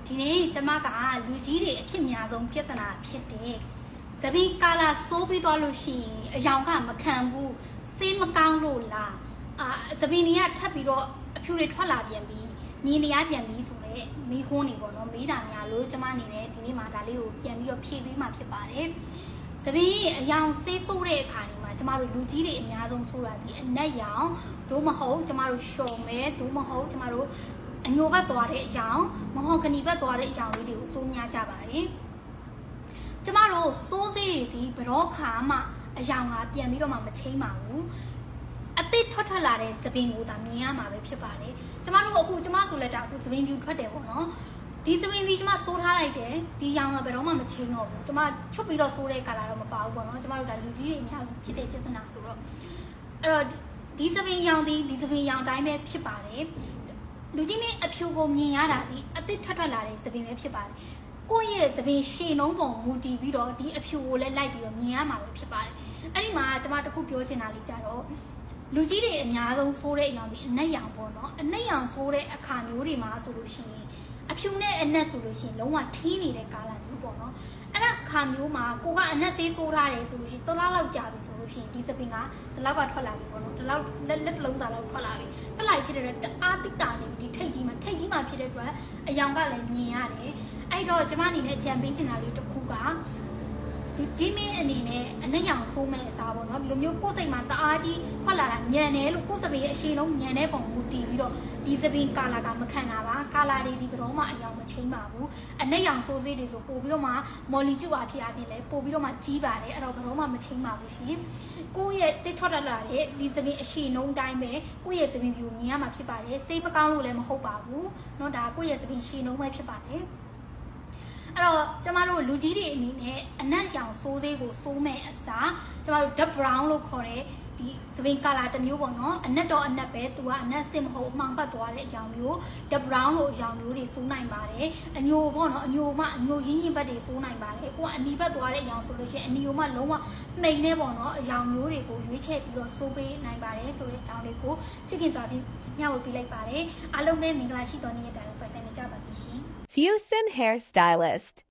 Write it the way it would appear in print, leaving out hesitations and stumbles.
ဒီနေ့ကျမကလူကြီးတွေအဖြစ်များဆုံးပြဿနာဖြစ်တယ်။သပင်ကာလာဆိုးပြီးသွားလို့ရှိရင်အယောင်ကမခံဘူးစေးမကောင်းလို့လား။သပင်တွေကထပ်ပြီးတော့အဖြူတွေထွက်လာပြန်ပြီးမြင်နေရပြန်ပြီးဆိုတော့မိခွန်းနေပေါ့နော်မေးတာများလို့ကျမအနေနဲ့ဒီနေ့မှာဒါလေးကိုပြန်ပြီးတော့ဖြည့်ပေးမှဖြစ်ပါတယ်။သပင်အယောင်စေးဆိုးတဲ့အခါဒီမှာကျမတို့လူကြီးတွေအများဆုံးဆိုးတာဒီအနက်ရောင်သို့မဟုတ်ကျမတို့ရှော်မဲသို့မဟုတ်ကျမတို့အညိုဘက်သွားတဲ့အကြောင်းမဟုတ်ကနီဘက်သွားတဲ့အကြောင်းလေးတွေကိုစိုးများကြပါတယ်။ကျမတို့စိုးစေးတွေဒီဘရောခါမှအယောင်ကပြန်ပြီးတော့မှမချိန်ပါဘူး။အသစ်ထွက်လာတဲ့သပင်ကိုသာမြင်ရမှာပဲဖြစ်ပါတယ်။ကျမတို့အခုကျမဆိုလက်တာအခုသပင်ဖြူထွက်တယ်ပေါ့နော်။ဒီသပင်ဒီကျမစိုးထားလိုက်တယ်ဒီရောင်ကဘယ်တော့မှမချိန်တော့ဘူး။ကျမချွတ်ပြီးတော့စိုးတဲ့ကာလာတော့မပါဘူးပေါ့နော်။ကျမတို့ဒါလူကြီးတွေအများစုဖြစ်တဲ့ပြဿနာဆိုတော့အဲ့တော့ဒီသပင်ရောင်ဒီသပင်ရောင်တိုင်းပဲဖြစ်ပါတယ်။လူကြီးနဲ့အဖြူကိုမြင်ရတာဒီအသစ်ထွက်လာတဲ့သပင်ပဲဖြစ်ပါတယ်။ကိုယ့်ရဲ့သပင်ရှည်နှုံးပုံမူတည်ပြီးတော့ဒီအဖြူကိုလည်းလိုက်ပြီးတော့မြင်ရမှာပဲဖြစ်ပါတယ်။အဲ့ဒီမှာကျွန်မတခုပြောချင်တာလေးကြတော့လူကြီးတွေအများဆုံးဆိုးတဲ့အရောင်ဒီအနက်ရောင်ပေါ့နော်။အနက်ရောင်ဆိုးတဲ့အခါမျိုးတွေမှာဆိုလို့ရှိရင်အဖြူနဲ့အနက်ဆိုလို့ရှိရင်လုံးဝထီးနေတဲ့ကာလာမျိုးပေါ့နော်။အဲ့ဒါအခါမျိုးမှာကိုကအနက်ဆေးဆိုးထားတယ်ဆိုလို့ရှိရင်တစ်လားလောက်ကြာပြီဆိုလို့ရှိရင်ဒီသပင်ကတစ်လောက်ကထွက်လာပြီပေါ့နော်။တစ်လောက်လက်လုံးစားလောက်ထွက်လာပြီ။ထွက်လာဖြစ်တဲ့တအားတိတာနေပြီဒီထိတ်ကြီးမှာဖြစ်တဲ့အတွက်အယောင်ကလည်းမြင်ရတယ်။အဲ့တော့ကျမအနေနဲ့ကြံပေးချင်တာလေးတစ်ခုကဒီမင်းအနေနဲ့အနက်ရောင်ဆိုးမဲ့အစားပေါ့နော်ဒီလိုမျိုးကိုယ်စိတ်မှာတအားကြီးထွက်လာတာညံတယ်လို့ကိုယ်စပင်းရဲ့အရှိလုံးညံတဲ့ပုံမူတည်ပြီးတော့ဒီစပင်းကာလာကမခံတာပါကာလာတွေဒီဘယ်တော့မှအယောင်မချင်းပါဘူးအနက်ရောင်ဆိုးစေးတွေဆိုပို့ပြီးတော့မှမော်လီကျူအဖြစ်အပြင်လဲပို့ပြီးတော့မှကြီးပါတယ်အဲ့တော့ဘယ်တော့မှမချင်းပါဘူးရှင်ကိုယ့်ရဲ့တစ်ထွက်လာတဲ့ဒီစပင်းအရှိလုံးတိုင်းပဲကိုယ့်ရဲ့စပင်းပြူမြင်ရမှာဖြစ်ပါတယ်စိတ်မကောင်းလို့လည်းမဟုတ်ပါဘူးเนาะဒါကိုယ့်ရဲ့စပင်းရှိလုံးပဲဖြစ်ပါတယ်အဲ့တော့ကျမတို့လူကြီးတွေအနေနဲ့အနက်ရောင်ဆိုးစေးကိုစိုးမဲ့အစားကျမတို့ dark brown လို့ခေါ်တဲ့ဒီစပင်ကာလာတစ်မျိုးပေါ့နော်အနက်တော့အနက်ပဲသူကအနက်စင်မဟုတ်အမှောင်ပတ်သွားတဲ့အကြောင်းမျိုး dark brown လို့အကြောင်းမျိုးတွေစိုးနိုင်ပါတယ်အညိုပေါ့နော်အညိုရင်းဘက်တွေစိုးနိုင်ပါတယ်ကိုကအနီဘက်သွားတဲ့အကြောင်းဆိုလို့ရှိရင်အနီကိုမှလုံးဝမှိန်နေပေါ့နော်အကြောင်းမျိုးတွေကိုရွေးချယ်ပြီးတော့စိုးပေးနိုင်ပါတယ်ဆိုတဲ့အကြောင်းလေးကိုချစ်ခင်စွာဖြင့်ညှောက်ဝေပေးလိုက်ပါတယ်အားလုံးပဲမင်္ဂလာရှိသောနေ့ရက်တိုင်းကိုပတ်စံနေကြပါစေရှင် Fusin Hair Stylist